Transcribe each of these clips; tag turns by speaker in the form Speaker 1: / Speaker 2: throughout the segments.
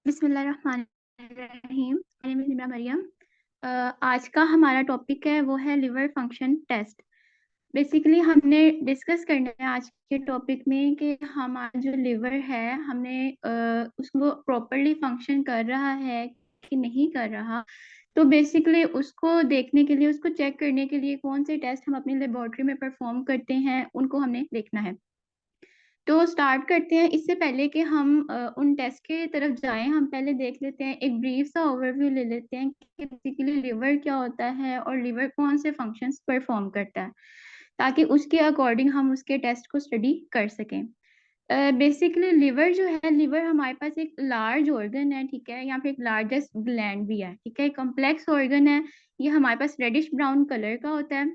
Speaker 1: बिस्मिल्लाहिर्रहमानिर्रहीम। मेरा नाम है मरियम। आज का हमारा टॉपिक है वो है लिवर फंक्शन टेस्ट। बेसिकली हमने डिस्कस करना है आज के टॉपिक में कि हमारा जो लिवर है हमने उसको प्रॉपरली फंक्शन कर रहा है कि नहीं कर रहा। तो बेसिकली उसको देखने के लिए, उसको चेक करने के लिए कौन से टेस्ट हम अपनी लेबोरेटरी में परफॉर्म करते हैं उनको हमने देखना है। तो स्टार्ट करते हैं। इससे पहले कि हम उन टेस्ट के तरफ जाएं, हम पहले देख लेते हैं, एक ब्रीफ सा ओवरव्यू ले लेते हैं कि बेसिकली लिवर क्या होता है और लिवर कौन से फंक्शंस परफॉर्म करता है, ताकि उसके अकॉर्डिंग हम उसके टेस्ट को स्टडी कर सकें। बेसिकली लिवर जो है, लिवर हमारे पास एक लार्ज ऑर्गन है, ठीक है। यहाँ पे एक लार्जेस्ट ग्लैंड भी है, ठीक है। कॉम्प्लेक्स ऑर्गन है। ये हमारे पास रेडिश ब्राउन कलर का होता है।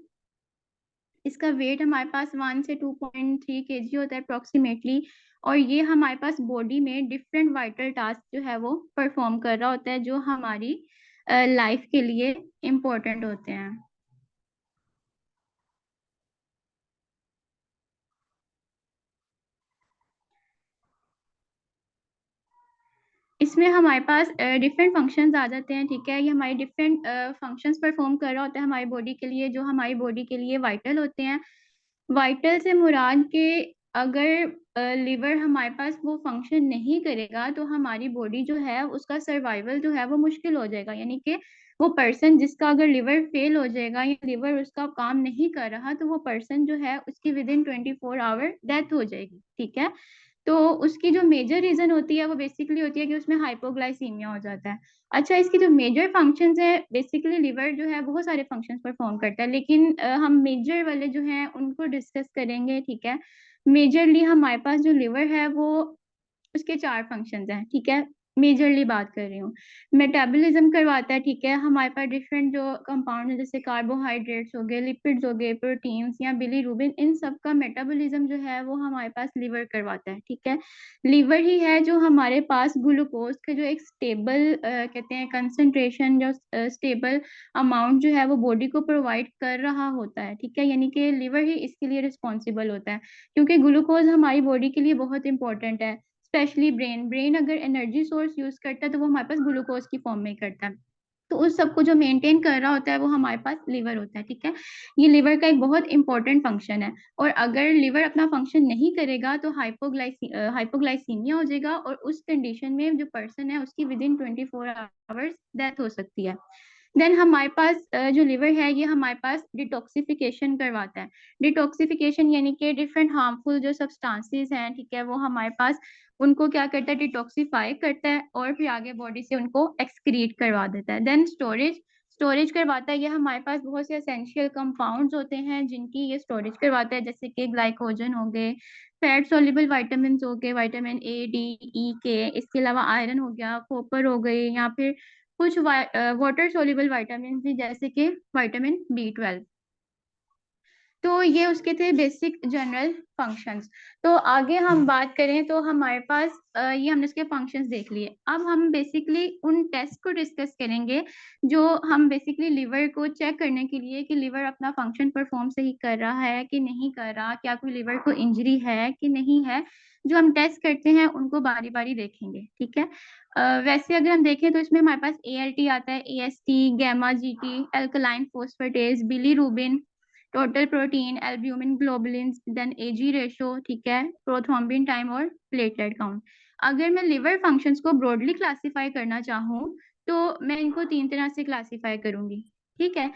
Speaker 1: इसका वेट हमारे पास 1 से 2.3 केजी होता है अप्रोक्सीमेटली। और ये हमारे पास बॉडी में डिफरेंट वाइटल टास्क जो है वो परफॉर्म कर रहा होता है, जो हमारी लाइफ के लिए इम्पोर्टेंट होते हैं। इसमें हमारे पास डिफरेंट फंक्शंस आ जाते हैं, ठीक है। ये हमारे डिफरेंट फंक्शंस परफॉर्म कर रहा होता है हमारी बॉडी के लिए, जो हमारी बॉडी के लिए वाइटल होते हैं। वाइटल से मुराद के अगर लिवर हमारे पास वो फंक्शन नहीं करेगा तो हमारी बॉडी जो है उसका सर्वाइवल जो है वो मुश्किल हो जाएगा। यानी कि वो पर्सन जिसका अगर लिवर फेल हो जाएगा या लिवर उसका काम नहीं कर रहा, तो वो पर्सन जो है उसकी विद इन 24 आवर डेथ हो जाएगी, ठीक है। तो उसकी जो मेजर रीजन होती है वो बेसिकली होती है कि उसमें हाइपोग्लाइसीमिया हो जाता है। अच्छा, इसकी जो मेजर फंक्शंस है, बेसिकली लिवर जो है बहुत सारे फंक्शंस परफॉर्म करता है, लेकिन हम मेजर वाले जो हैं उनको डिस्कस करेंगे, ठीक है। मेजरली हमारे पास जो लिवर है वो, उसके 4 फंक्शंस हैं, ठीक है। मेजरली बात कर रही हूँ। मेटाबॉलिज्म करवाता है, ठीक है। हमारे पास डिफरेंट जो कंपाउंड है, जैसे कार्बोहाइड्रेट्स हो गए, लिपिड्स हो गए, प्रोटीन्स या बिलीरुबिन, इन सब का मेटाबॉलिज्म जो है वो हमारे पास लिवर करवाता है, ठीक है। लिवर ही है जो हमारे पास ग्लूकोज के जो एक स्टेबल कहते हैं कंसंट्रेशन, जो स्टेबल अमाउंट जो है वो बॉडी को प्रोवाइड कर रहा होता है, ठीक है। यानी कि लिवर ही इसके लिए रिस्पॉन्सिबल होता है, क्योंकि ग्लूकोज हमारी बॉडी के लिए बहुत इंपॉर्टेंट है। स्पेशली ब्रेन ब्रेन अगर एनर्जी सोर्स यूज करता है तो वो हमारे पास ग्लूकोज की फॉर्म में करता है। तो उस सबको जो मेंटेन कर रहा होता है वो हमारे पास लिवर होता है, ठीक है। ये लिवर का एक बहुत इंपॉर्टेंट फंक्शन है। और अगर लिवर अपना फंक्शन नहीं करेगा तो हाइपोग्लाइसीमिया हो जाएगा, और उस कंडीशन में जो पर्सन है उसकी विद इन 24 आवर्स डेथ हो सकती है। देन हमारे पास जो लिवर है ये हमारे पास डिटॉक्सिफिकेशन करवाता है। डिटॉक्सिफिकेशन यानी कि डिफरेंट हार्मफुल जो सब्सटेंसेस हैं, ठीक है, वो हमारे पास उनको क्या करता है, डिटॉक्सिफाई करता है और फिर आगे बॉडी से उनको एक्सक्रीट करवा देता है। देन स्टोरेज स्टोरेज करवाता है। ये हमारे पास बहुत से एसेंशियल कंपाउंड्स होते हैं जिनकी ये स्टोरेज करवाता है, जैसे कि ग्लाइकोजन हो गए, फैट सोल्यूबल विटामिन हो गए, विटामिन ए, डी, ई, के। इसके अलावा आयरन हो गया, कॉपर हो गई, या फिर कुछ वाटर सोल्यूबल विटामिन भी, जैसे कि विटामिन B12। तो ये उसके थे बेसिक जनरल फंक्शंस। तो आगे हम बात करें तो हमारे पास ये हमने इसके फंक्शंस देख लिए। अब हम बेसिकली उन टेस्ट को डिस्कस करेंगे जो हम बेसिकली लिवर को चेक करने के लिए कि लिवर अपना फंक्शन परफॉर्म सही कर रहा है कि नहीं कर रहा, क्या कोई लिवर को इंजरी है कि नहीं है। जो हम टेस्ट करते हैं उनको बारी बारी देखेंगे, ठीक है। वैसे अगर हम देखें तो इसमें हमारे पास ALT आता है, AST, gamma GT, alkaline phosphatase, bilirubin, total protein, albumin, globulin, then AG ratio, ठीक है, प्रोथ्रोम्बिन टाइम और प्लेटलेट काउंट। अगर मैं लिवर फंक्शंस को ब्रॉडली क्लासिफाई करना चाहूँ तो मैं इनको 3 तरह से क्लासिफाई करूंगी, ठीक है।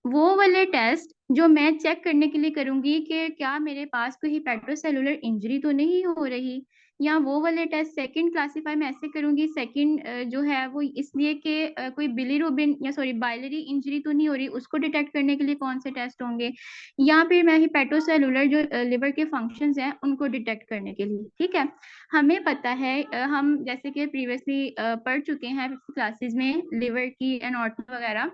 Speaker 1: वो वाले टेस्ट जो मैं चेक करने के लिए करूंगी कि क्या मेरे पास कोई हिपैटोसेलुलर इंजरी तो नहीं हो रही, या वो वाले टेस्ट सेकंड क्लासिफाई मैं ऐसे करूंगी, सेकंड जो है वो इसलिए कि कोई बिलीरुबिन या सॉरी बाइलरी इंजरी तो नहीं हो रही, उसको डिटेक्ट करने के लिए कौन से टेस्ट होंगे, या फिर मैं हिपैटोसेलुलर जो लिवर के फंक्शंस हैं उनको डिटेक्ट करने के लिए, ठीक है। हमें पता है, हम जैसे कि प्रीवियसली पढ़ चुके हैं क्लासेस में लिवर की एनाटॉमी वगैरह।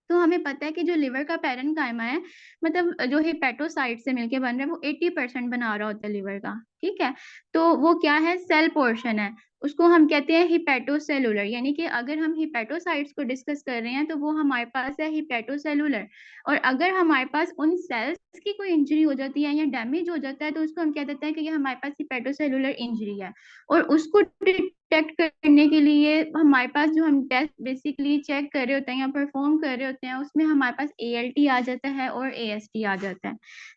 Speaker 1: तो हमें पता है कि जो लिवर का पैरेंकाइमा है, मतलब जो हेपेटोसाइट से मिलके बन रहा है, वो 80% बना रहा होता है लिवर का, ठीक है। तो वो क्या है, सेल पोर्शन है, उसको हम कहते हैं हिपेटोसेलुलर, यानी कि अगर हम हिपेटोसाइट्स को डिस्कस कर रहे हैं तो वो हमारे पास है हिपेटोसेलुलर। और अगर हमारे पास उन सेल्स की कोई इंजरी हो जाती है या डैमेज हो जाता है तो उसको हम कह देते हैं कि ये हमारे पास हिपेटोसेलुलर इंजरी है। और उसको डिटेक्ट करने के लिए हमारे पास जो हम टेस्ट बेसिकली चेक कर रहे होते हैं या परफॉर्म कर रहे होते हैं, उसमें हमारे पास ALT आ जाता है और AST आ जाता है।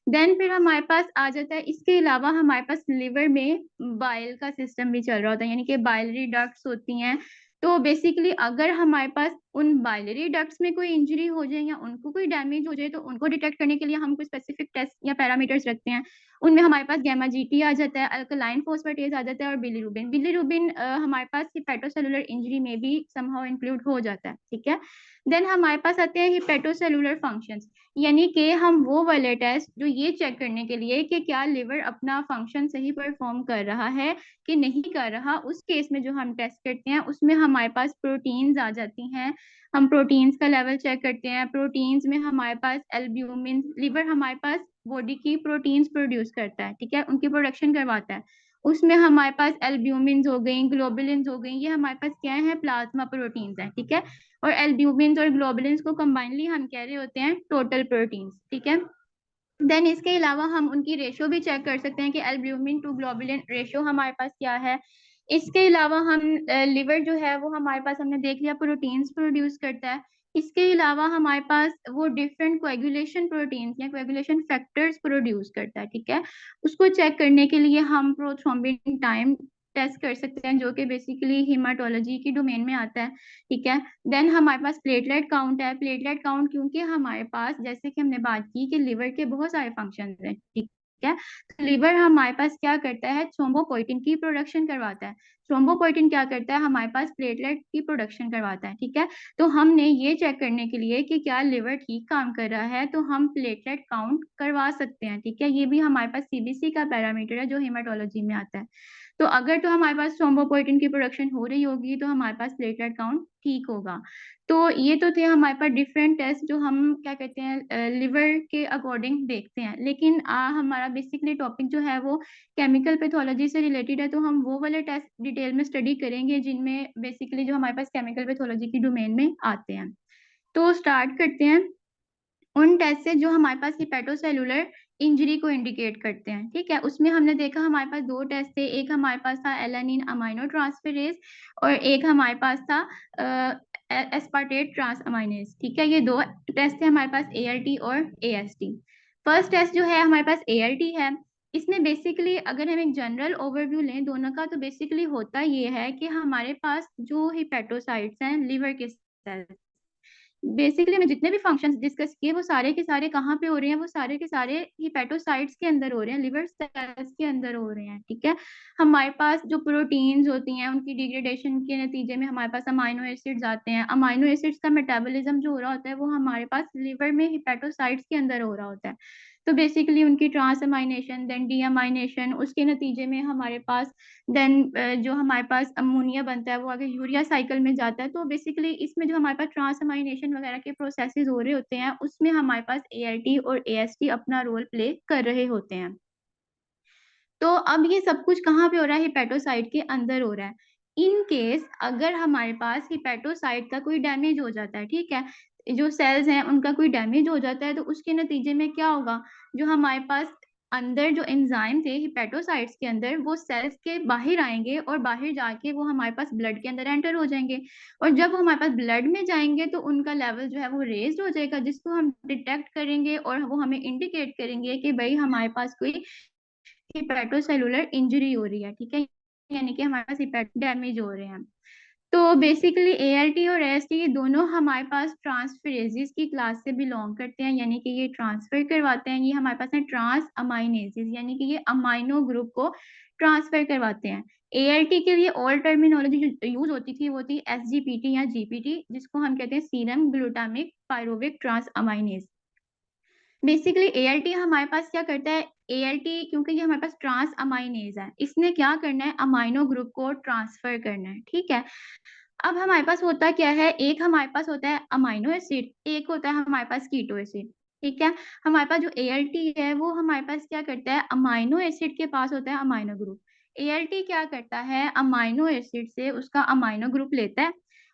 Speaker 1: देन फिर हमारे पास आ जाता है, इसके अलावा हमारे पास लिवर में बाइल का सिस्टम भी चल रहा होता है, यानी कि बाइलरी डक्ट्स होती हैं। तो बेसिकली अगर हमारे पास उन बाइलरी डक्ट्स में कोई इंजरी हो जाए या उनको कोई डैमेज हो जाए तो उनको डिटेक्ट करने के लिए हम कोई स्पेसिफिक टेस्ट या पैरामीटर्स रखते हैं। उनमें हमारे पास गैमा GT आ जाता है, अल्कलाइन फोस्फेटेज आ जाता है और बिलीरुबिन। बिलीरुबिन हमारे पास हिपेटोसेलुलर इंजरी में भी समहाउ इंक्लूड हो जाता है, ठीक है। देन हमारे पास आते हैं हिपेटोसेलुलर फंक्शंस, यानी कि हम वो वाले टेस्ट जो ये चेक करने के लिए कि क्या लिवर अपना फंक्शन सही परफॉर्म कर रहा है कि नहीं कर रहा, उस केस में जो हम टेस्ट करते हैं उसमें हमारे पास प्रोटीन्स आ जाती हैं। हम प्रोटीन्स का लेवल चेक करते हैं। प्रोटीन्स में हमारे पास एल्ब्यूमिन, लिवर हमारे पास बॉडी की प्रोटीन्स प्रोड्यूस करता है, ठीक है, उनकी प्रोडक्शन करवाता है। उसमें हमारे पास एल्ब्यूमिन हो गई, ग्लोबुलिन हो गई, ये हमारे पास क्या है, प्लाज्मा प्रोटीन्स है, ठीक है। और एल्ब्यूमिन और ग्लोबुलिन को कंबाइनली हम कह रहे होते हैं टोटल प्रोटीन्स, ठीक है। देन इसके अलावा हम उनकी रेशो भी चेक कर सकते हैं कि एल्ब्यूमिन टू ग्लोबुलिन रेशो हमारे पास क्या है। इसके अलावा हम लिवर जो है वो हमारे पास, हमने देख लिया, प्रोटीन्स प्रोड्यूस करता है। इसके अलावा हमारे पास वो डिफरेंट कोएगुलेशन प्रोटीन्स या कोएगुलेशन फैक्टर्स प्रोड्यूस करता है, ठीक है। उसको चेक करने के लिए हम प्रोथ्रोम्बिन टाइम टेस्ट कर सकते हैं, जो कि बेसिकली हेमाटोलॉजी की डोमेन में आता है, ठीक है। देन हमारे पास प्लेटलेट काउंट है। प्लेटलेट काउंट क्योंकि हमारे पास, जैसे कि हमने बात की कि लिवर के बहुत सारे फंक्शन हैं, ठीक है। तो लिवर हमारे पास क्या करता है, थ्रोम्बोपोइटिन की प्रोडक्शन करवाता है। थ्रोम्बोपोइटिन क्या करता है, हमारे पास प्लेटलेट की प्रोडक्शन करवाता है, ठीक है। तो हमने ये चेक करने के लिए कि क्या लिवर ठीक काम कर रहा है तो हम प्लेटलेट काउंट करवा सकते हैं, ठीक है। ये भी हमारे पास CBC का पैरामीटर है जो हेमाटोलॉजी में आता है। तो अगर तो हमारे पास थ्रोम्बोपोइटिन की प्रोडक्शन हो रही होगी तो हमारे पास प्लेटलेट काउंट ठीक होगा। तो ये तो थे हमारे पास डिफरेंट टेस्ट जो हम क्या कहते हैं लिवर के अकॉर्डिंग देखते हैं। लेकिन हमारा बेसिकली टॉपिक जो है वो केमिकल पैथोलॉजी से रिलेटेड है, तो हम वो वाले टेस्ट डिटेल में स्टडी करेंगे जिनमें बेसिकली जो हमारे पास केमिकल पैथोलॉजी की डोमेन में आते हैं। तो स्टार्ट करते हैं उन टेस्ट से जो हमारे पास हिपेटोसेलुलर इंजरी को इंडिकेट करते हैं, ठीक है। उसमें हमने देखा हमारे पास दो टेस्ट थे, एक हमारे पास था एलानिन अमाइनो ट्रांसफेरेज और एक हमारे पास था एस्पार्टेट ट्रांस अमाइनेज, ठीक है। ये दो टेस्ट थे हमारे पास, ALT और AST। फर्स्ट टेस्ट जो है हमारे पास ALT है। इसमें बेसिकली अगर हम एक जनरल ओवरव्यू लें दोनों का, तो बेसिकली होता ये है कि हमारे पास जो हिपेटोसाइट्स हैं लिवर के सेल्स, बेसिकली हमने जितने भी फंक्शंस डिस्कस किए वो सारे के सारे कहाँ पे हो रहे हैं, वो सारे के सारे हिपेटोसाइट्स के अंदर हो रहे हैं, लिवर सेल्स के अंदर हो रहे हैं, ठीक है। हमारे पास जो प्रोटीन्स होती हैं उनकी डिग्रेडेशन के नतीजे में हमारे पास अमाइनो एसिड्स आते हैं। अमाइनो एसिड्स का मेटाबॉलिज्म जो हो रहा होता है वो हमारे पास लिवर में हिपेटोसाइट्स के अंदर हो रहा होता है। तो बेसिकली उनकी ट्रांसअमाइनेशन देन डीअमाइनेशन, उसके नतीजे में हमारे पास देन जो हमारे पास अमोनिया बनता है वो आगे यूरिया साइकिल में जाता है। तो बेसिकली इसमें जो हमारे पास ट्रांसअमाइनेशन वगैरह के प्रोसेसेस हो रहे होते हैं उसमें हमारे पास ALT और AST अपना रोल प्ले कर रहे होते हैं। तो अब ये सब कुछ कहाँ पे हो रहा है, हिपेटोसाइट के अंदर हो रहा है। इन केस अगर हमारे पास हिपेटोसाइट का कोई डैमेज हो जाता है, ठीक है, जो सेल्स हैं उनका कोई डैमेज हो जाता है तो उसके नतीजे में क्या होगा, जो हमारे पास अंदर जो एंजाइम थे हिपेटोसाइट्स के अंदर वो सेल्स के बाहर आएंगे और बाहर जाके वो हमारे पास ब्लड के अंदर एंटर हो जाएंगे। और जब वो हमारे पास ब्लड में जाएंगे तो उनका लेवल जो है वो रेज्ड हो जाएगा, जिसको हम डिटेक्ट करेंगे और वो हमें इंडिकेट करेंगे कि भाई हमारे पास कोई हिपेटोसेलुलर इंजरी हो रही है, ठीक है, यानी कि हमारे पास हिपेट डैमेज हो रहे हैं। तो बेसिकली ALT और AST ये दोनों हमारे पास ट्रांसफेरेजेस की क्लास से बिलोंग करते हैं, यानी कि ये ट्रांसफर करवाते हैं। ये हमारे पास है ट्रांस अमाइनेजेस, यानी कि ये अमाइनो ग्रुप को ट्रांसफर करवाते हैं। ALT के लिए ओल्ड टर्मिनोलॉजी जो यूज होती थी वो थी SGPT या GPT, जिसको हम कहते हैं serum glutamic pyruvic transaminase. Basically ALT हमारे पास क्या करता है, ALT क्योंकि ये हमारे पास ट्रांस अमाइनेज है, इसने क्या करना है, अमाइनो ग्रुप को ट्रांसफर करना है, ठीक है। अब हमारे पास होता क्या है, एक हमारे पास होता है अमाइनो एसिड, एक होता है हमारे पास कीटो एसिड। ठीक है। हमारे पास जो ALT है वो हमारे पास क्या करता है, अमाइनो एसिड के पास होता है अमाइनो ग्रुप। ALT क्या करता है, अमाइनो एसिड से उसका अमाइनो ग्रुप लेता है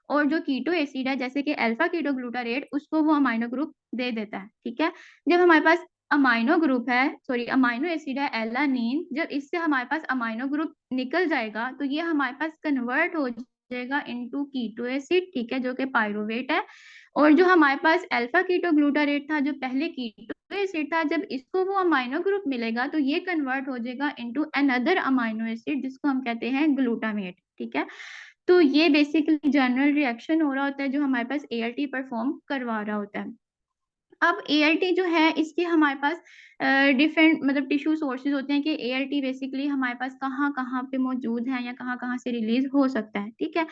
Speaker 1: और जो कीटो एसिड है जैसे कि अल्फा कीटो ग्लूटारेट, उसको वो अमाइनो ग्रुप दे देता है। ठीक है। जब हमारे पास अमाइनो ग्रुप है, सॉरी अमाइनो एसिड है एलानीन, जब इससे हमारे पास अमाइनो ग्रुप निकल जाएगा तो ये हमारे पास कन्वर्ट हो जाएगा इनटू कीटो एसिड, ठीक है, जो कि पायरुवेट है। और जो हमारे पास अल्फा कीटो ग्लूटारेट था जो पहले कीटो एसिड था, जब इसको वो अमाइनो ग्रुप मिलेगा तो ये कन्वर्ट हो जाएगा इनटू अनदर अमाइनो एसिड जिसको हम कहते हैं ग्लूटामेट। ठीक है। तो ये बेसिकली जनरल रिएक्शन हो रहा होता है जो हमारे पास ALT परफॉर्म करवा रहा होता है। अब ALT जो है इसके हमारे पास डिफरेंट मतलब टिश्यू सोर्सेज होते हैं कि ALT बेसिकली हमारे पास कहाँ-कहाँ पे मौजूद है या कहाँ-कहाँ से रिलीज हो सकता है। ठीक है।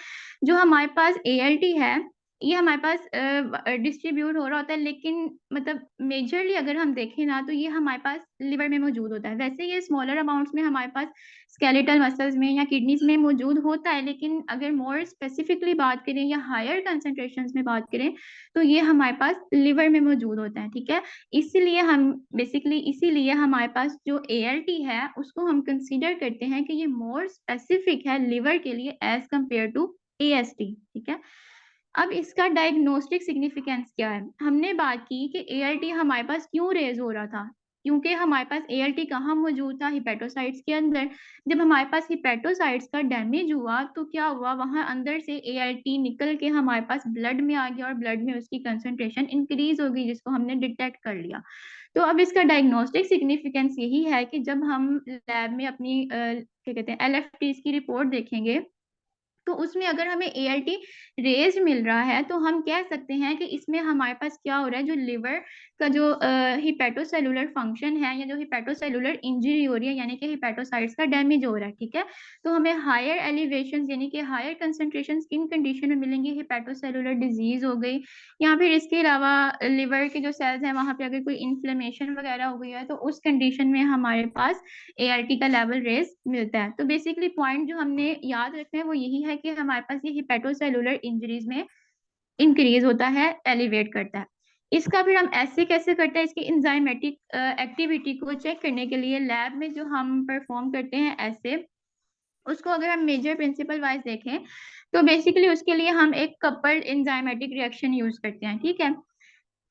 Speaker 1: जो हमारे पास ALT है ये हमारे पास डिस्ट्रीब्यूट हो रहा होता है, लेकिन मतलब मेजरली अगर हम देखें ना तो ये हमारे पास लिवर में मौजूद होता है। वैसे ये स्मॉलर अमाउंट्स में हमारे पास स्केलेटल मसल्स में या किडनीज में मौजूद होता है, लेकिन अगर मोर स्पेसिफिकली बात करें या हायर कंसंट्रेशंस में बात करें तो ये हमारे पास लिवर में मौजूद होता है। ठीक है। इसीलिए हम बेसिकली इसीलिए हमारे पास जो ALT है उसको हम कंसीडर करते हैं कि ये मोर स्पेसिफिक है लिवर के लिए एज कंपेयर टू AST। ठीक है। अब इसका डायग्नोस्टिक सिग्निफिकेंस क्या है? हमने बात की कि ALT हमारे पास क्यों रेज़ हो रहा था? क्योंकि हमारे पास ALT कहाँ मौजूद था? हिपेटोसाइट्स के अंदर। जब हमारे पास हिपेटोसाइट्स का डैमेज हुआ तो क्या हुआ? वहाँ अंदर से ALT निकल के हमारे पास ब्लड में आ गया और ब्लड में उसकी कंसंट्रेशन इंक्रीज़ हो गई जिसको हमने डिटेक्ट कर लिया। तो अब इसका डायग्नोस्टिक सिग्निफिकेंस यही है कि जब हम लैब में अपनी क्या कहते हैं LFTs की रिपोर्ट देखेंगे तो उसमें अगर हमें ALT रेज़ मिल रहा है तो हम कह सकते हैं कि इसमें हमारे पास क्या हो रहा है, जो लिवर का जो हिपेटोसेलुलर फंक्शन है या जो हिपेटोसेलुलर इंजरी हो रही है यानी कि हिपेटोसाइट्स का डैमेज हो रहा है। ठीक है। तो हमें हायर एलिवेशंस यानी कि हायर कंसंट्रेशंस किन कंडीशन में मिलेंगी, हिपेटोसेलुलर डिजीज़ हो गई या फिर इसके अलावा लिवर के जो सेल्स हैं वहाँ पे अगर कोई इन्फ्लेमेशन वगैरह हो गई है तो उस कंडीशन में हमारे पास ALT का लेवल रेज़ मिलता है। तो बेसिकली पॉइंट जो हमने याद रखना है वो यही है कि हमारे पास ये हिपेटोसेलुलर इंजरीज़ में इंक्रीज़ होता है, एलिवेट करता है। इसका फिर हम ऐसे कैसे करते हैं, इसकी एंजाइमेटिक एक्टिविटी को चेक करने के लिए लैब में जो हम परफॉर्म करते हैं ऐसे, उसको अगर हम मेजर प्रिंसिपल वाइज़ देखें तो बेसिकली उसके लिए हम एक कपल्ड एंजाइमेटिक रिएक्शन यूज़ करते हैं। ठीक है।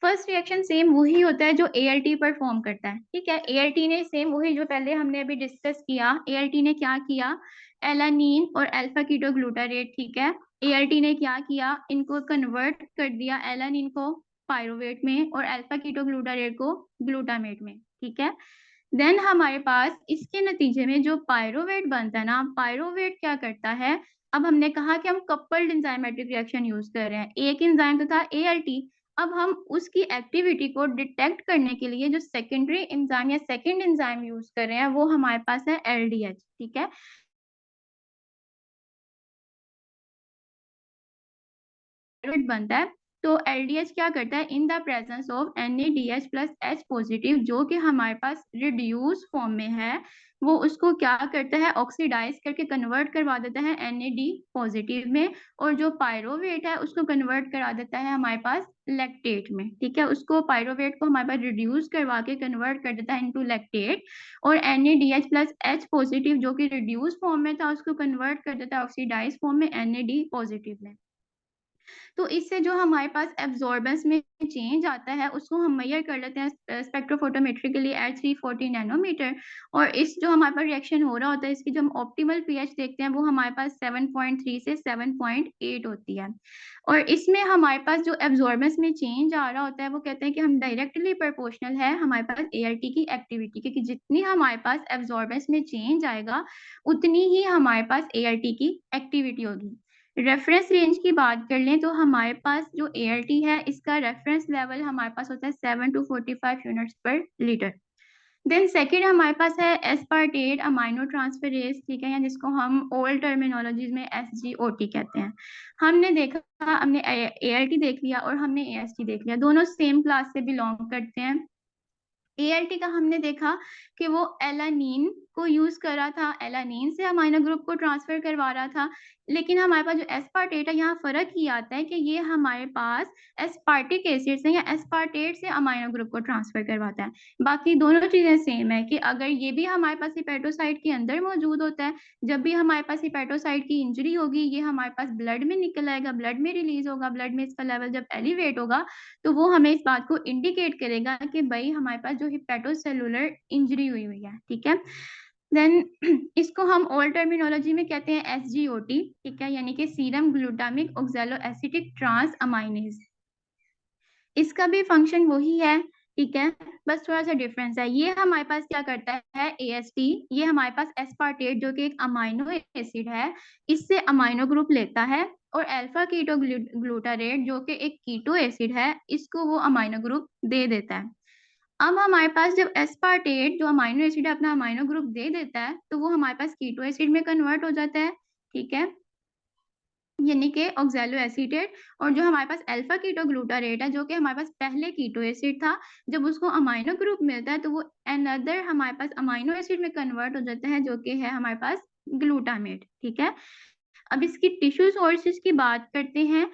Speaker 1: फर्स्ट रिएक्शन सेम वही होता है जो ALT परफॉर्म करता है। ठीक है। ALT ने सेम वही जो पहले हमने अभी डिस्कस किया, ALT ने क्या किया, एलानीन और अल्फा कीटो ग्लूटारेट, ठीक है, ALT ने क्या किया, इनको कन्वर्ट कर दिया, एलानीन को पायरुवेट में और अल्फा कीटो ग्लूटारेट को ग्लूटामेट में। ठीक है। देन हमारे पास इसके नतीजे में जो पायरुवेट बनता है ना, पायरुवेट क्या करता है, अब हमने कहा कि हम कपल्ड एंजाइमेटिक रिएक्शन यूज कर रहे हैं, एक एंजाइम तो था ALT, अब हम उसकी एक्टिविटी को डिटेक्ट करने के लिए जो सेकेंडरी एंजाइम या सेकंड एंजाइम यूज कर रहे हैं वो हमारे पास है LDH। ठीक है। बनता है तो LDH क्या करता है, in the presence of NADH plus H positive जो कि हमारे पास रिड्यूस फॉर्म में है, वो उसको क्या करता है, ऑक्सीडाइज करके कन्वर्ट करवा देता है NAD पॉजिटिव में, और जो पायरोवेट है उसको कन्वर्ट करा देता है हमारे पास लैक्टेट में। ठीक है। उसको पायरोवेट को हमारे पास रिड्यूस करवा के कन्वर्ट कर देता है इनटू लैक्टेट, और NADH प्लस H पॉजिटिव जो कि रिड्यूस फॉर्म में था उसको कन्वर्ट कर देता है ऑक्सीडाइज फॉर्म में NAD पॉजिटिव में। तो इससे जो हमारे पास एब्जॉर्बेंस में चेंज आता है उसको हम मेजर कर लेते हैं स्पेक्ट्रोफोटोमेट्री के लिए एट 340 नैनोमीटर, और इस जो हमारे पास रिएक्शन हो रहा होता है इसकी जो हम ऑप्टिमल पीएच देखते हैं वो हमारे पास 7.3 से 7.8 होती है। और इसमें हमारे पास जो एब्जॉर्बेंस में चेंज आ रहा होता है वो कहते हैं कि हम डायरेक्टली प्रोपोर्शनल है हमारे पास ALT की एक्टिविटी के, कि जितनी हमारे पास एब्जॉर्बेंस में चेंज आएगा उतनी ही हमारे पास ALT की एक्टिविटी होगी। रेफरेंस रेंज की बात कर लें तो हमारे पास जो ALT है इसका रेफरेंस लेवल हमारे पास होता है 7 to 45 यूनिट्स पर लीटर। देन सेकेंड हमारे पास है एस्पार्टेट अमाइनो ट्रांसफेरेज, ठीक है, या जिसको हम ओल्ड टर्मिनोलॉजीज में SGOT कहते हैं। हमने देखा, हमने ALT देख लिया और हमने AST देख लिया, दोनों सेम क्लास से बिलोंग करते हैं। ALT का हमने देखा कि वो एलानीन को यूज कर रहा था, एलानीन से अमाइनो ग्रुप को ट्रांसफर करवा रहा था, लेकिन हमारे पास जो एस्पार्टेट है, यहाँ फर्क ये आता है कि ये हमारे पास एस्पार्टिक एसिड से या एस्पार्टेट से अमाइनो ग्रुप को ट्रांसफर करवाता है। बाकी दोनों चीजें सेम है कि अगर ये भी हमारे पास हिपेटोसाइट के अंदर मौजूद होता है, जब भी हमारे पास हिपेटोसाइट की इंजरी होगी, ये हमारे पास ब्लड में निकल आएगा, ब्लड में रिलीज होगा, ब्लड में इसका लेवल जब एलिवेट होगा तो वो हमें इस बात को इंडिकेट करेगा कि भाई हमारे पास जो हिपेटोसेलुलर इंजरी हुई हुई है, ठीक है। देन इसको हम ओल्ड टर्मिनोलॉजी में कहते हैं SGOT, ठीक है, यानी कि serum glutamic oxaloacetic transaminase. इसका भी फंक्शन वही है, ठीक है, बस थोड़ा सा डिफरेंस है। ये हमारे पास क्या करता है, AST, ये हमारे पास एस्पार्टेट जो कि एक अमाइनो एसिड है, इससे अमाइनो ग्रुप लेता है, और अल्फा कीटो ग्लूटारेट जो कि एक कीटो एसिड है, इसको वो अमाइनो ग्रुप दे देता है। अब हमारे पास जब एस्पार्टेट जो अमाइनो एसिड है अपना अमाइनो ग्रुप दे देता है, तो वो हमारे पास कीटो एसिड में कन्वर्ट हो जाता है, ठीक है, यानी कि ऑक्सैलो एसीटेट। और जो हमारे पास अल्फा कीटो ग्लूटारेट है, जो कि हमारे पास पहले कीटो एसिड था, जब उसको अमाइनो ग्रुप मिलता है तो वो अनदर हमारे पास अमाइनो एसिड में कन्वर्ट हो जाता है, जो कि है हमारे पास ग्लूटामेट, ठीक है। अब इसकी टिश्यू सोर्सेज की बात करते हैं।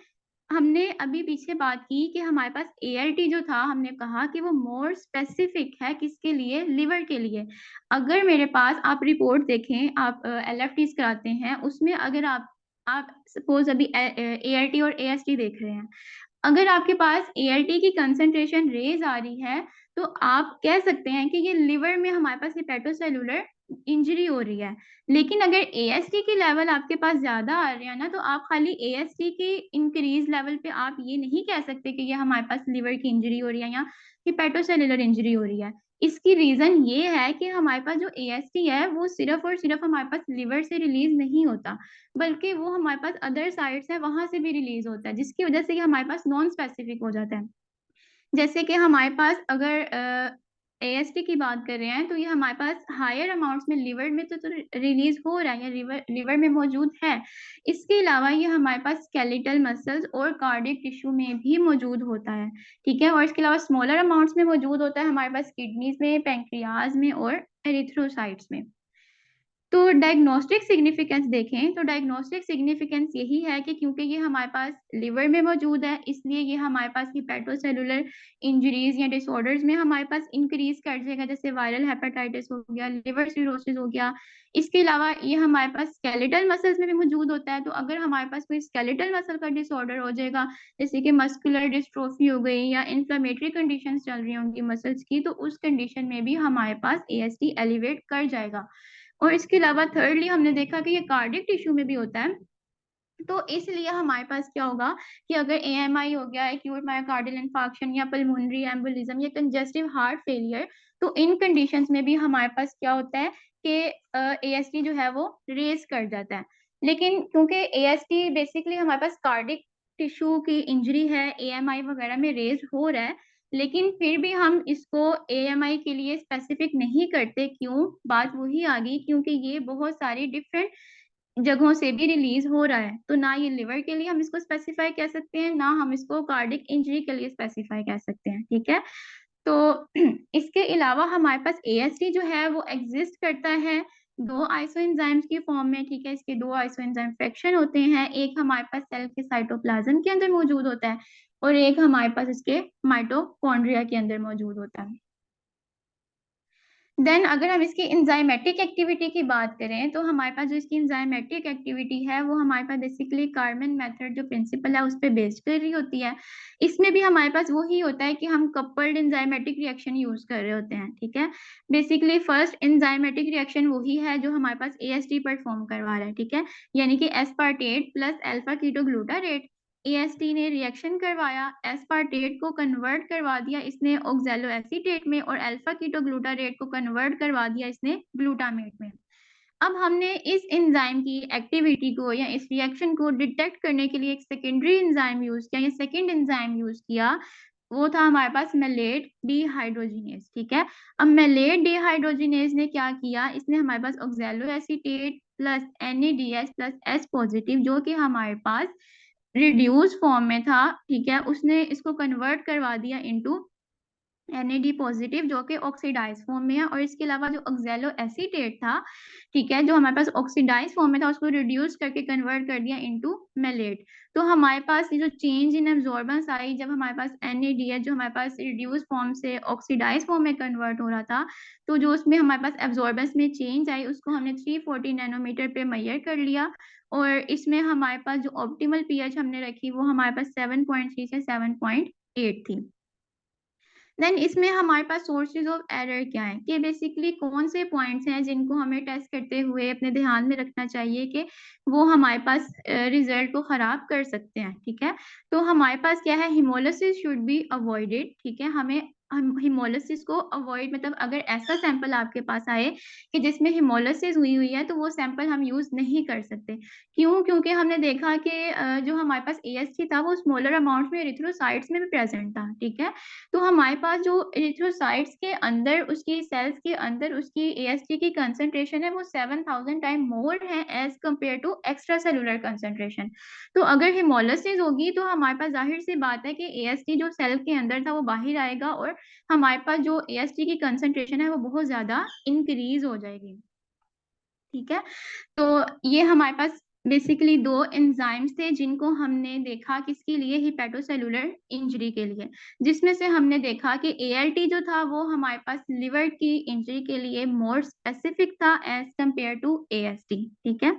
Speaker 1: हमने अभी पीछे बात की कि हमारे पास ALT जो था, हमने कहा कि वो मोर स्पेसिफिक है, किसके लिए, लिवर के लिए। अगर मेरे पास आप रिपोर्ट देखें, आप LFTs कराते हैं, उसमें अगर आप सपोज अभी ALT और AST देख रहे हैं, अगर आपके पास ALT की कंसंट्रेशन रेज आ रही है, तो आप कह सकते हैं कि ये लिवर में हमारे पास हिपेटोसेलुलर इंजरी हो रही है। लेकिन अगर AST की लेवल आपके पास ज्यादा आ रही है ना, तो आप खाली AST की इंक्रीज लेवल पे आप ये नहीं कह सकते कि ये हमारे पास लिवर की इंजरी हो रही है या हिपेटोसेलुलर इंजरी हो रही है। इसकी रीजन ये है कि हमारे पास जो AST है वो सिर्फ और सिर्फ हमारे पास लिवर से रिलीज नहीं होता, बल्कि वो हमारे पास अदर साइड्स है, वहां से भी रिलीज होता है, जिसकी वजह से ये हमारे पास नॉन स्पेसिफिक हो जाता है। जैसे कि हमारे पास अगर AST की बात कर रहे हैं, तो ये हमारे पास हायर अमाउंट्स में लिवर में तो रिलीज हो रहा है, या लिवर में मौजूद है। इसके अलावा ये हमारे पास स्केलेटल मसल्स और कार्डियक टिश्यू में भी मौजूद होता है, ठीक है। और इसके अलावा स्मॉलर अमाउंट्स में मौजूद होता है हमारे पास किडनीज में, पैंक्रियाज में और एरिथ्रोसाइट्स में। तो डायग्नोस्टिक सिग्निफिकेंस देखें, तो डायग्नोस्टिक सिग्निफिकेंस यही है कि क्योंकि ये हमारे पास लिवर में मौजूद है, इसलिए ये हमारे पास हिपेटोसेलुलर इंजरीज या डिसऑर्डर्स में हमारे पास इंक्रीज कर जाएगा, जैसे वायरल हेपेटाइटिस हो गया, लिवर सिरोसिस हो गया। इसके अलावा ये हमारे पास स्केलेटल मसल्स में भी मौजूद होता है, तो अगर हमारे पास कोई स्केलेटल मसल का डिसऑर्डर हो जाएगा, जैसे कि मस्कुलर डिस्ट्रोफी हो गई या इन्फ्लेमेटरी कंडीशंस चल रही होंगी मसल्स की, तो उस कंडीशन में भी हमारे पास AST एलिवेट कर जाएगा। और इसके अलावा थर्डली हमने देखा कि ये कार्डियक टिश्यू में भी होता है, तो इसलिए हमारे पास क्या होगा कि अगर AMI हो गया, एक्यूट मायोकार्डियल इंफार्क्शन या पल्मोनरी एम्बोलिज्म या कंजेस्टिव हार्ट फेलियर, तो इन कंडीशंस में भी हमारे पास क्या होता है कि AST जो है वो रेज कर जाता है। लेकिन क्योंकि AST बेसिकली हमारे पास कार्डिक टिश्यू की इंजरी है, AMI वगैरह में रेज हो रहा है, लेकिन फिर भी हम इसको AMI के लिए स्पेसिफिक नहीं करते। क्यों? बात वही आ गई, क्योंकि ये बहुत सारी डिफरेंट जगहों से भी रिलीज हो रहा है, तो ना ये लिवर के लिए हम इसको स्पेसिफाई कह सकते हैं, ना हम इसको कार्डिक इंजरी के लिए स्पेसिफाई कह सकते हैं, ठीक है। तो इसके अलावा हमारे पास AST जो है वो एग्जिस्ट करता है दो आइसोएंजाइम्स की फॉर्म में, ठीक है। इसके दो आइसोएंजाइम फ्रैक्शन होते हैं, एक हमारे पास सेल के साइटोप्लाज्म के अंदर मौजूद होता है और एक हमारे पास इसके माइटोकॉन्ड्रिया के अंदर मौजूद होता है। देन अगर हम इसकी एंजाइमेटिक एक्टिविटी की बात करें, तो हमारे पास जो इसकी एंजाइमेटिक एक्टिविटी है वो हमारे पास बेसिकली कार्मन मेथड जो प्रिंसिपल है उस पर बेस्ड कर रही होती है। इसमें भी हमारे पास वही होता है कि हम कपल्ड एंजाइमेटिक रिएक्शन यूज कर रहे होते हैं, ठीक है। बेसिकली फर्स्ट एंजाइमेटिक रिएक्शन वही है जो हमारे पास AST परफॉर्म करवा रहा है, ठीक है, यानी कि aspartate plus alpha ketoglutarate. AST ने रिएक्शन करवाया, एस्पार्टेट को कन्वर्ट करवा दिया इसने ऑक्सैलो एसीटेट में, और अल्फा कीटोग्लूटारेट को कन्वर्ट करवा दिया इसने ग्लूटामेट में। अब हमने इस एंजाइम की एक्टिविटी को या इस रिएक्शन को डिटेक्ट करने के लिए एक सेकेंडरी एंजाइम यूज किया या सेकेंड एंजाइम यूज किया, वो था हमारे पास मेलेट डिहाइड्रोजिनेज, ठीक है। अब मेलेट डिहाइड्रोजिनेज ने क्या किया, इसने हमारे पास oxaloacetate plus NADH plus S positive जो कि हमारे पास रिड्यूस फॉर्म में था, ठीक है, उसने इसको कन्वर्ट करवा दिया इनटू NAD पॉजिटिव जो कि ऑक्सीडाइज फॉर्म में है, और इसके अलावा जो ऑक्सैलो एसीटेट था, ठीक है, जो हमारे पास ऑक्सीडाइज फॉर्म में था उसको रिड्यूस करके कन्वर्ट कर दिया इनटू मेलेट। तो हमारे पास ये जो चेंज इन एब्जॉर्बेंस आई जब हमारे पास NAD है जो हमारे पास रिड्यूस फॉर्म से ऑक्सीडाइज फॉर्म में कन्वर्ट हो रहा था, तो जो उसमें हमारे पास एब्जॉर्बेंस में चेंज आई उसको हमने 340 नैनोमीटर पे मेजर कर लिया, और इसमें हमारे पास जो ऑप्टिमल पीएच हमने रखी वो हमारे पास 7.3 से 7.8 थी। देन इसमें हमारे पास सोर्सेज ऑफ एरर क्या है, कि बेसिकली कौन से पॉइंट्स हैं जिनको हमें टेस्ट करते हुए अपने ध्यान में रखना चाहिए कि वो हमारे पास रिजल्ट को खराब कर सकते हैं, ठीक है। तो हमारे पास क्या है, हिमोलिसिस शुड बी अवॉइडेड, ठीक है। हमें हिमोलिसिस को अवॉइड, मतलब अगर ऐसा सैंपल आपके पास आए कि जिसमें हिमोलिसिस हुई हुई है तो वो सैंपल हम यूज नहीं कर सकते। क्यों? क्योंकि हमने देखा कि जो हमारे पास AST था वो स्मॉलर अमाउंट में एरिथ्रोसाइट्स में भी प्रेजेंट था, ठीक है। तो हमारे पास जो एरिथ्रोसाइट्स के अंदर उसकी सेल्स के अंदर उसकी AST की कंसंट्रेशन है वो 7000 टाइम मोर है as compare to extracellular concentration. तो अगर हिमोलिसिस होगी तो हमारे पास जाहिर सी बात है कि AST जो सेल के अंदर था वो बाहर आएगा, और हमारे पास जो AST की कंसंट्रेशन है वो बहुत ज्यादा इंक्रीज हो जाएगी, ठीक है। तो ये हमारे पास बेसिकली दो एंजाइम्स थे जिनको हमने देखा किसके लिए, हिपेटोसेलुलर इंजरी के लिए, जिसमें से हमने देखा कि ALT जो था वो हमारे पास लिवर की इंजरी के लिए मोर स्पेसिफिक था एज कंपेयर टू AST, ठीक है।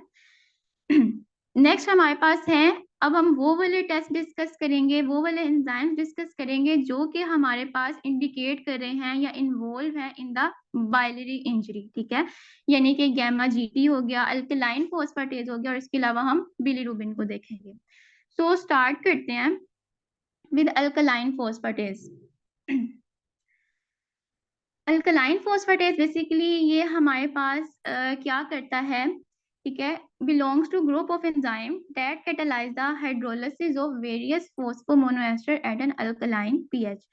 Speaker 1: नेक्स्ट हमारे पास है, अब हम वो वाले टेस्ट डिस्कस करेंगे, वो वाले एंजाइम्स डिस्कस करेंगे जो कि हमारे पास इंडिकेट कर रहे हैं या इन्वॉल्व है इन द बाइलरी इंजरी, ठीक है। यानी कि गैमा GT हो गया, अल्कलाइन फॉस्फेटेज हो गया, और इसके अलावा हम बिलीरुबिन को देखेंगे। सो स्टार्ट करते हैं with alkaline phosphatase. Alkaline phosphatase basically ये हमारे पास क्या करता है, ठीक है, belongs to group of enzyme that catalyze the hydrolysis of various phosphomonoester at an alkaline pH.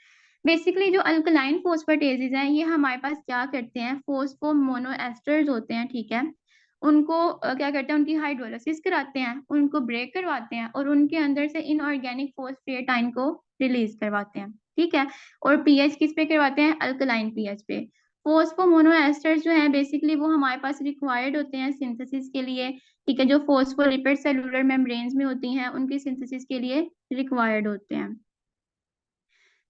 Speaker 1: Basically जो अल्कलाइन फॉस्फेटेजेस हैं ये हमारे पास क्या करते हैं, फॉस्फोमोनोएस्टर्स होते हैं, ठीक है, उनको क्या करते हैं, उनकी हाइड्रोलिसिस कराते हैं, उनको ब्रेक करवाते हैं, और उनके अंदर से इनऑर्गेनिक फॉस्फेट आयन को रिलीज करवाते हैं, ठीक है। और पीएच किस पे करवाते हैं, अल्कलाइन पीएच पे। फॉस्फोमोनोएस्टर्स जो है बेसिकली वो हमारे पास रिक्वायर्ड होते हैं सिंथेसिस के लिए, ठीक है, जो फॉस्फोलिपिड सेलुलर मेम्ब्रेन्स में होती हैं उनकी सिंथेसिस के लिए रिक्वायर्ड होते हैं।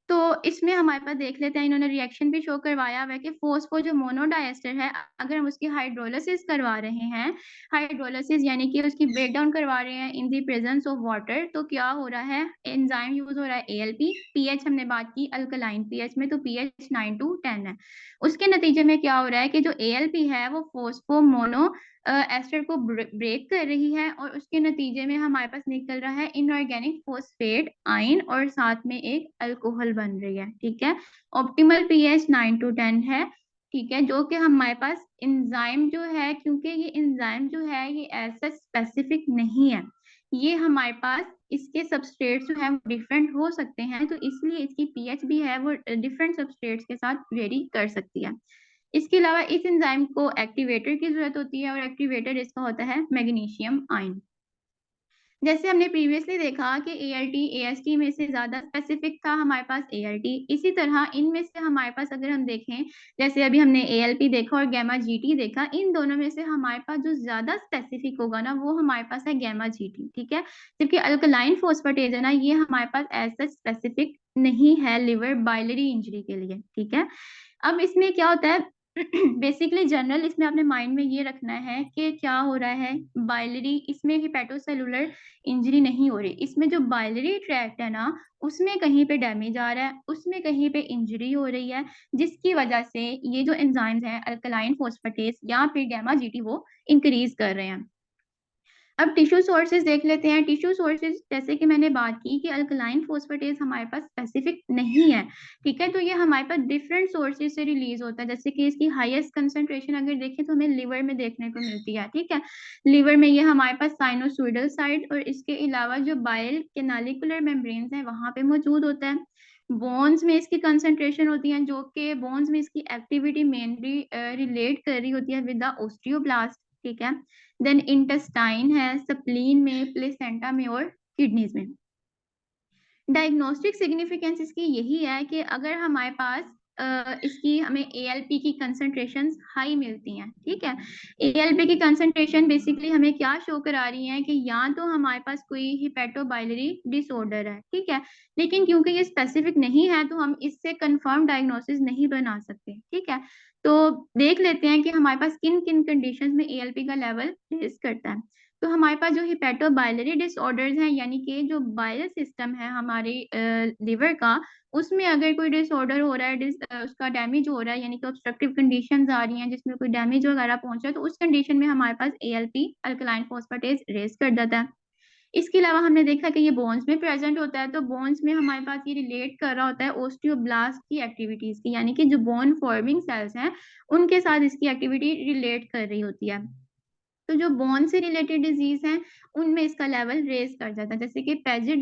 Speaker 1: तो इसमें हमारे पास देख लेते हैं, इन्होंने रिएक्शन भी शो करवाया हुआ है कि फॉस्फो जो मोनोडाइएस्टर है अगर हम उसकी हाइड्रोलिसिस करवा रहे हैं, हाइड्रोलिसिस यानी कि उसकी ब्रेक डाउन करवा रहे हैं इन दी प्रेजेंस ऑफ वाटर, तो क्या हो रहा है, एंजाइम यूज हो रहा है ALP। पीएच हमने बात की अल्कलाइन पीएच में, तो पीएच 9 to 10 है। उसके नतीजे में क्या हो रहा है कि जो ALP है वो फॉस्फो मोनो एस्टर को ब्रेक कर रही है, और उसके नतीजे में हमारे पास निकल रहा है इनऑर्गेनिक फॉस्फेट आयन, और साथ में एक अल्कोहल बन रही है, ठीक है। ऑप्टिमल पीएच 9 to 10 है, ठीक है, जो कि हमारे पास एंजाइम जो है, क्योंकि ये एंजाइम जो है ये ऐसा स्पेसिफिक नहीं है, ये हमारे पास इसके सबस्ट्रेट्स जो है डिफरेंट हो सकते हैं, तो इसलिए इसकी पीएच भी है वो डिफरेंट सबस्ट्रेट्स के साथ वेरी कर सकती है। इसके अलावा इस एंजाइम को एक्टिवेटर की जरूरत होती है, और एक्टिवेटर इसका होता है मैग्नीशियम आयन। जैसे हमने प्रीवियसली देखा कि ALT AST में से ज्यादा स्पेसिफिक था हमारे पास ALT, इसी तरह इनमें से हमारे पास अगर हम देखें, जैसे अभी हमने ALP देखा और गैमा GT देखा, इन दोनों में से हमारे पास जो ज्यादा स्पेसिफिक होगा ना वो हमारे पास है गैमा GT, ठीक है। जबकि अल्कलाइन फॉस्फेटेज है ना, ये हमारे पास ऐसा स्पेसिफिक नहीं है लिवर बाइलरी इंजरी के लिए, ठीक है। अब इसमें क्या होता है, बेसिकली जनरल इसमें अपने माइंड में ये रखना है कि क्या हो रहा है, बाइलरी, इसमें हिपेटोसेलुलर इंजरी नहीं हो रही, इसमें जो बाइलरी ट्रैक्ट है ना उसमें कहीं पे डैमेज आ रहा है, उसमें कहीं पे इंजरी हो रही है, जिसकी वजह से ये जो एंजाइम्स हैं अल्कलाइन फॉस्फेटेज या फिर गैमा GT वो इंक्रीज कर रहे हैं। अब टिश्यू सोर्सेज देख लेते हैं। टिश्यू सोर्सेज जैसे कि मैंने बात की कि अल्कलाइन फॉस्फेटेज हमारे पास स्पेसिफिक नहीं है, ठीक है, तो ये हमारे पास डिफरेंट सोर्सेज से रिलीज होता है। जैसे कि इसकी हाईएस्ट कंसंट्रेशन अगर देखें तो हमें लिवर में देखने को मिलती है, ठीक है। लिवर में ये हमारे पास साइनोसोइडल साइड और इसके अलावा जो बाइल के नालिकुलर मेम्ब्रेन्स हैं वहां पे मौजूद होता है। बोन्स में इसकी कंसंट्रेशन होती है, जो कि बोन्स में इसकी एक्टिविटी मेनली रिलेट कर रही होती है विद द ओस्टियोब्लास्ट, ठीक है। देन इंटेस्टाइन है, स्प्लीन में, प्लेसेंटा में और किडनीज में। डायग्नोस्टिक सिग्निफिकेंस इसकी यही है कि अगर हमारे पास इसकी हमें ALP की कंसंट्रेशन हाई मिलती हैं, ठीक है। ALP की कंसंट्रेशन बेसिकली हमें क्या शो करा रही है कि या तो हमारे पास कोई हिपेटोबाइलरी डिसऑर्डर है, ठीक है, लेकिन क्योंकि ये स्पेसिफिक नहीं है तो हम इससे कंफर्म डायग्नोसिस नहीं बना सकते, ठीक है। तो देख लेते हैं कि हमारे पास किन किन कंडीशंस में ALP का लेवल रेज करता है। तो हमारे पास जो हिपेटोबाइलरी डिसऑर्डर्स हैं, यानी कि जो बाइल सिस्टम है हमारे लिवर का, उसमें अगर कोई डिसऑर्डर हो रहा है, उसका डैमेज हो रहा है, यानी कि ऑब्स्ट्रक्टिव कंडीशंस आ रही हैं जिसमें कोई डैमेज वगैरह पहुंचा है, तो उस कंडीशन में हमारे पास ALP अल्कलाइन फॉस्फेटेज रेज कर देता है। इसके अलावा हमने देखा कि ये बोन्स में प्रेजेंट होता है, तो बोन्स में हमारे पास ये रिलेट कर रहा होता है ओस्टियोब्लास्ट की एक्टिविटीज की, यानी कि जो बोन फॉर्मिंग सेल्स हैं उनके साथ इसकी एक्टिविटी रिलेट कर रही होती है। तो जो बोन से रिलेटेड डिजीज हैं उनमें इसका लेवल रेज कर जाता है, जैसे कि पैजेट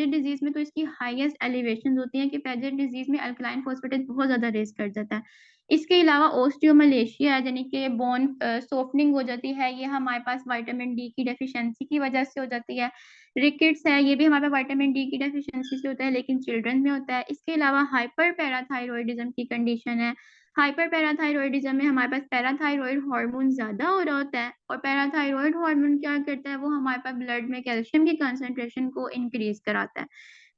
Speaker 1: डिजीज में तो इसकी हाईएस्ट एलिवेशन होती है कि पैजेट डिजीज में अल्कलाइन फॉस्फेटेज बहुत ज्यादा रेज कर जाता है। इसके अलावा ओस्टियोमलेशिया है, यानी कि बोन सॉफ्टनिंग हो जाती है, ये हमारे पास विटामिन डी की डेफिशिएंसी की वजह से हो जाती है। रिकेट्स है, ये भी हमारे पास विटामिन डी की डेफिशिएंसी से होता है, लेकिन चिल्ड्रन में होता है। इसके अलावा हाइपर पैराथायरॉयडिज्म की कंडीशन है। हाइपर पैराथायरॉयडिज्म में हमारे पास पैराथायरॉयड हार्मोन ज्यादा हो रहा होता है, और पैराथायरॉयड हार्मोन क्या करता है, वो हमारे पास ब्लड में कैल्शियम की कंसंट्रेशन को इंक्रीज कराता है।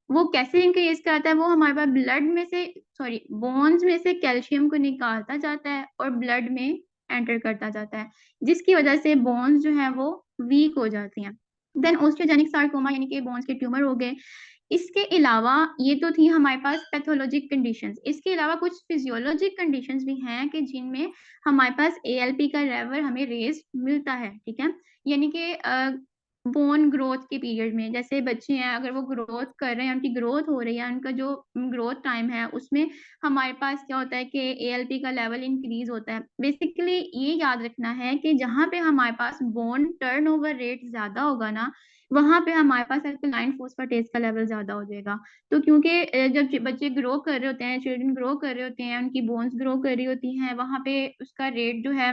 Speaker 1: वो कैसे इंक्रीज कराता है, वो हमारे पास ब्लड में से सॉरी बोन्स में से कैल्शियम को निकालता जाता है और ब्लड में एंटर करता जाता है, जिसकी वजह से बोन्स जो है वो वीक हो जाती हैं। देन ओस्टियोजेनिक सार्कोमा, यानी कि बोन्स के ट्यूमर हो गए। इसके अलावा ये तो थी हमारे पास पैथोलॉजिक कंडीशंस, इसके अलावा कुछ फिजियोलॉजिक कंडीशंस भी हैं कि जिनमें हमारे पास ALP का लेवल हमें रेज मिलता है, ठीक है। यानी कि बोन ग्रोथ के पीरियड में, जैसे बच्चे हैं अगर वो ग्रोथ कर रहे हैं, उनकी ग्रोथ हो रही है, उनका जो ग्रोथ टाइम है उसमें हमारे पास क्या होता है कि ALP का लेवल इंक्रीज होता है। बेसिकली ये याद रखना है कि जहाँ पे हमारे पास बोन टर्नओवर रेट ज्यादा होगा ना, वहां पे हमारे पास अल्कलाइन फॉस्फेटेज का लेवल ज्यादा हो जाएगा। तो क्योंकि जब बच्चे ग्रो कर रहे होते हैं, चिल्ड्रन ग्रो कर रहे होते हैं, उनकी बोन्स ग्रो कर रही होती हैं, वहां पे उसका रेट जो है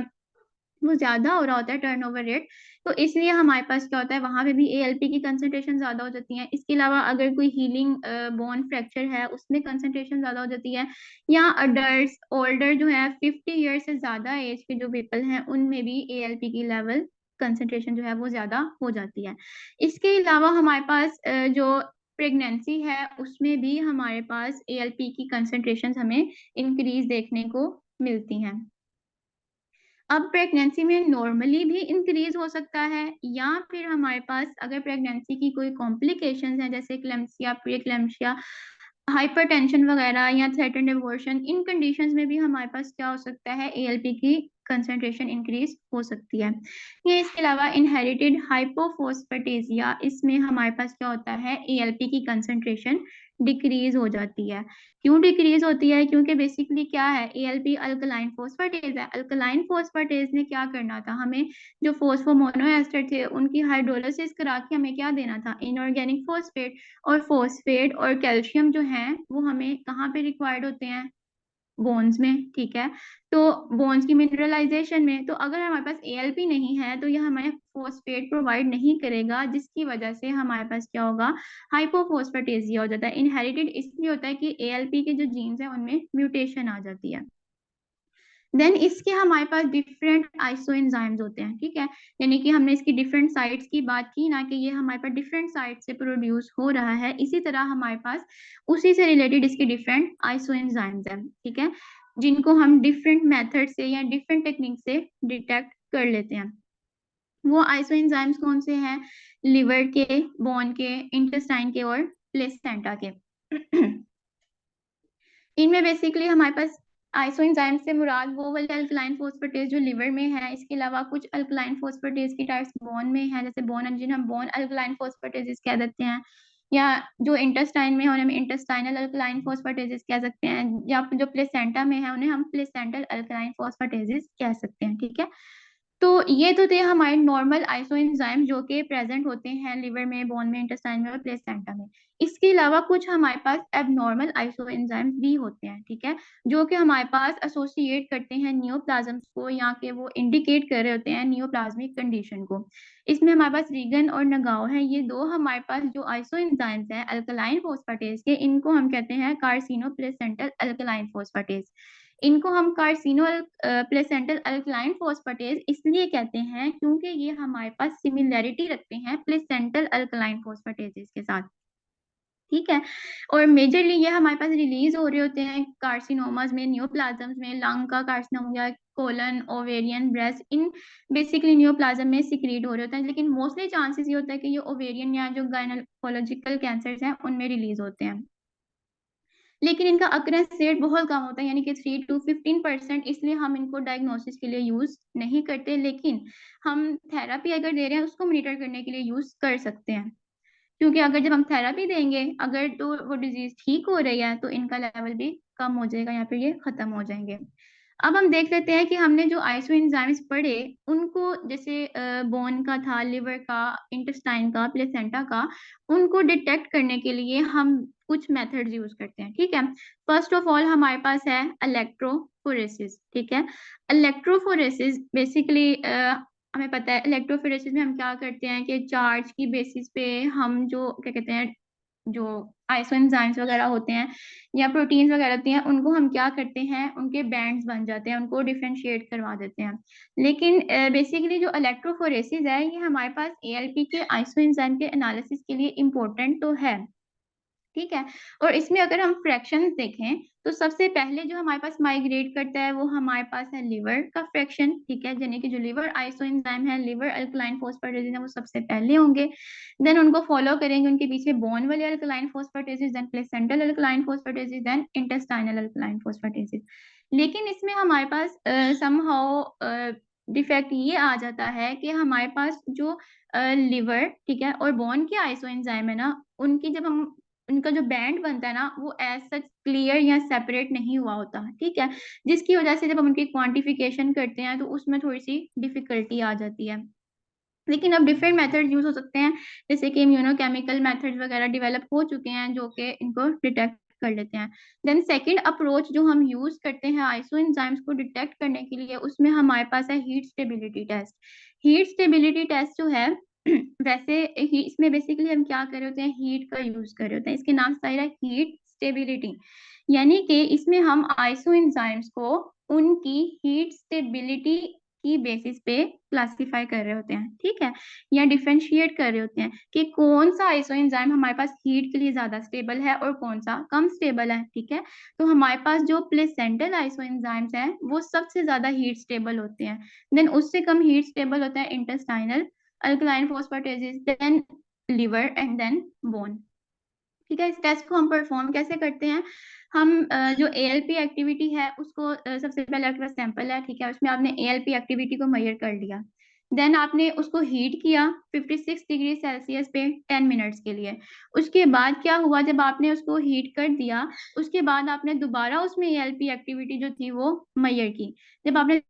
Speaker 1: वो ज्यादा हो रहा होता है, टर्नओवर रेट। तो इसलिए हमारे पास क्या होता है, वहां पे भी ALP की कंसंट्रेशन ज्यादा हो जाती है। इसके अलावा अगर कोई हीलिंग बोन फ्रैक्चर है उसमें कंसंट्रेशन ज्यादा हो जाती है, या अडल्ट ओल्डर जो है 50 ईयर से ज्यादा एज के जो पीपल हैं उनमें भी ALP की लेवल कंसंट्रेशन जो है वो ज्यादा हो जाती है। इसके अलावा हमारे पास जो प्रेगनेंसी है उसमें भी हमारे पास ALP की कंसंट्रेशन हमें इंक्रीज देखने को मिलती हैं। अब प्रेगनेंसी में नॉर्मली भी इंक्रीज हो सकता है, या फिर हमारे पास अगर प्रेगनेंसी की कोई कॉम्प्लिकेशंस हैं जैसे क्लेम्सिया, प्रीक्लेम्सिया, हाइपरटेंशन वगैरह या थ्रेटन्ड एबॉर्शन, इन कंडीशंस में भी हमारे पास क्या हो सकता है, ALP की कंसंट्रेशन इंक्रीज हो सकती है। ये इसके अलावा इनहेरिटेड हाइपोफॉस्फेटेसिया, इसमें हमारे पास क्या होता है, ALP की कंसंट्रेशन डिक्रीज हो जाती है। क्यों डिक्रीज होती है, क्योंकि बेसिकली क्या है, ALP अल्कलाइन फॉस्फेटेज है। अल्कलाइन फॉस्फेटेज ने क्या करना था, हमें जो फोस्फोमोनोएस्टर थे उनकी हाइड्रोलिसिस करा के हमें क्या देना था, इनऑर्गेनिक फॉस्फेट। और फॉस्फेट और कैल्शियम जो है वो हमें कहाँ पे रिक्वायर्ड होते हैं, बोन्स में, ठीक है। तो बोन्स की मिनरलाइजेशन में, तो अगर हमारे पास ALP नहीं है तो यह हमें फॉस्फेट प्रोवाइड नहीं करेगा, जिसकी वजह से हमारे पास क्या होगा, हाइपोफॉस्फेटेसिया हो जाता है। इनहेरिटेड इसलिए होता है कि ALP के जो जीन्स है उनमें म्यूटेशन आ जाती है। देन इसके हमारे पास डिफरेंट आइसोएंजाइम्स होते हैं, ठीक है। यानी कि हमने इसकी डिफरेंट साइट्स की बात की ना, कि ये हमारे पास डिफरेंट साइट से प्रोड्यूस हो रहा है, इसी तरह हमारे पास उसी से रिलेटेड इसके डिफरेंट आइसोएंजाइम्स हैं, ठीक है, जिनको हम डिफरेंट मेथड से या डिफरेंट टेक्निक से डिटेक्ट कर लेते हैं। वो आइसोएंजाइम्स कौन से हैं, लिवर के, बोन के, इंटेस्टाइन के और प्लेसेंटा के। इनमें बेसिकली हमारे पास आइसोएंजाइम से मुराद वो वाले अल्कलाइन फॉस्फेटेज जो लिवर में है, इसके अलावा कुछ अल्कलाइन फॉस्फेटेज की टाइप्स बोन में है, जैसे बोन, जिन्हें हम बोन अल्कलाइन फॉस्फेटेजेस कह देते हैं, या जो इंटेस्टाइन में है उन्हें हम इंटेस्टाइनल अल्कलाइन फॉस्फेटेजेस कह सकते हैं, या जो प्लेसेंटा में है उन्हें हम प्लेसेंटल अल्कलाइन फॉस्फेटेजेस कह सकते हैं, ठीक है। तो ये तो थे हमारे नॉर्मल आइसोएंजाइम जो कि प्रेजेंट होते हैं लिवर में, बोन में, इंटेस्टाइन में और प्लेसेंटा में। इसके अलावा कुछ हमारे पास एबनॉर्मल आइसोएंजाइम्स भी होते हैं, ठीक है, जो कि हमारे पास एसोसिएट करते हैं नियोप्लाज्म्स को, या कि वो इंडिकेट कर रहे होते हैं नियोप्लाज्मिक कंडीशन को। इसमें हमारे पास रीगन और नगाओ है, ये दो हमारे पास जो आइसोएंजाइम्स हैं अल्कलाइन फोस्फेटेज के, इनको हम कहते हैं कार्सिनो प्लेसेंटल अल्कलाइन फोस्फेटेज। इनको हम कार्सिनो प्लेसेंटल अल्कलाइन फोस्फेटेज इसलिए कहते हैं क्योंकि ये हमारे पास सिमिलैरिटी रखते हैं प्लेसेंटल अल्कलाइन फोस्फेटेजेस के साथ, ठीक है। और मेजरली ये हमारे पास रिलीज हो रहे होते हैं कार्सिनोमास में, नियोप्लाज्म्स में, लंग का कार्सिनोमा या colon, ovarian, breast, in basically neoplasm में सिक्रीट हो रहे होते हैं, लेकिन मोस्टली चांसेस ये होता है कि ये ओवेरियन या जो गायनोकोलॉजिकल कैंसर्स हैं उनमें रिलीज होते हैं, लेकिन इनका अक्रेंस रेट बहुत कम होता है, यानी कि 3 to 15%, इसलिए हम इनको डायग्नोसिस के लिए यूज नहीं करते, लेकिन हम थेरापी अगर दे रहे हैं उसको मॉनिटर करने के लिए यूज कर सकते हैं, क्योंकि अगर जब हम थेरापी देंगे अगर तो वो डिजीज ठीक हो रही है तो इनका लेवल भी कम हो जाएगा या फिर ये खत्म हो जाएंगे। अब हम देख लेते हैं कि हमने जो आइसो एंजाइम्स पढ़े उनको, जैसे बोन का था, लिवर का, इंटेस्टाइन का, प्लेसेंटा का, उनको डिटेक्ट करने के लिए हम कुछ मेथड्स यूज करते हैं, ठीक है। फर्स्ट ऑफ ऑल हमारे पास है इलेक्ट्रोफोरेसिस, ठीक है। इलेक्ट्रोफोरेसिस बेसिकली हमें पता है इलेक्ट्रोफोरेसिस में हम क्या करते हैं कि चार्ज की बेसिस पे हम जो क्या कहते हैं, जो आइसोएंजाइम्स वगैरह होते हैं या प्रोटीन्स वगैरह होती हैं उनको हम क्या करते हैं, उनके बैंड्स बन जाते हैं, उनको डिफरेंशिएट करवा देते हैं। लेकिन बेसिकली जो इलेक्ट्रोफोरेसिस है ये हमारे पास एएलपी के आइसोएंजाइम के एनालिसिस के लिए इम्पोर्टेंट तो है, ठीक है। और इसमें अगर हम फ्रैक्शंस देखें तो सबसे पहले जो हमारे पास माइग्रेट करता है वो हमारे पास है लिवर का फ्रैक्शन, ठीक है, यानी कि जो लिवर आइसोएंजाइम है, लिवर अल्कलाइन फोस्फेटेजेस है, वो सबसे पहले होंगे। देन उनको फॉलो करेंगे उनके पीछे बोन वाले alkaline phosphatases, then placental alkaline phosphatases, then intestinal alkaline phosphatases. लेकिन इसमें हमारे पास समहाउ डिफेक्ट ये आ जाता है कि हमारे पास जो लिवर, ठीक है, और बोन के आइसोएंजाइम है ना, उनकी जब हम उनका जो बैंड बनता है ना वो एज सच क्लियर या सेपरेट नहीं हुआ होता, ठीक है, जिसकी वजह से जब हम उनकी क्वांटिफिकेशन करते हैं तो उसमें थोड़ी सी डिफिकल्टी आ जाती है। लेकिन अब डिफरेंट मेथड यूज हो सकते हैं, जैसे कि इम्यूनोकेमिकल मेथड वगैरह डेवलप हो चुके हैं जो कि इनको डिटेक्ट कर लेते हैं। देन सेकंड अप्रोच जो हम यूज करते हैं आइसो एंजाइम्स को डिटेक्ट करने के लिए, उसमें हमारे पास है heat stability test. Heat stability test जो है वैसे इसमें बेसिकली हम क्या कर रहे होते हैं, हीट का यूज कर रहे होते हैं, इसके नाम से है हीट स्टेबिलिटी, यानी कि इसमें हम आइसो एंजाइम्स को उनकी हीट स्टेबिलिटी की बेसिस पे क्लासिफाई कर रहे होते हैं, ठीक है, या डिफरेंशिएट कर रहे होते हैं कि कौन सा आइसोएंजाइम हमारे पास हीट के लिए ज्यादा स्टेबल है और कौन सा कम स्टेबल है, ठीक है। तो हमारे पास जो प्लेसेंटल आइसोएंजाइम्स हैं वो सबसे ज्यादा हीट स्टेबल होते हैं, देन उससे कम हीट स्टेबल होता है intestinal alkaline phosphatases, then liver and then bone, ठीक है। इस टेस्ट को हम परफॉर्म कैसे करते हैं, हम जो एएलपी एक्टिविटी है उसको सबसे पहले आपके पास सैंपल है, ठीक है, उसमें आपने एएलपी एक्टिविटी को मेजर कर लिया, देन आपने उसको हीट किया 56 डिग्री सेल्सियस पे 10 मिनट्स के लिए। उसके बाद क्या हुआ, जब आपने उसको हीट कर दिया उसके बाद आपने दोबारा उसमें एएलपी एक्टिविटी जो थी वो मेजर की। जब आपने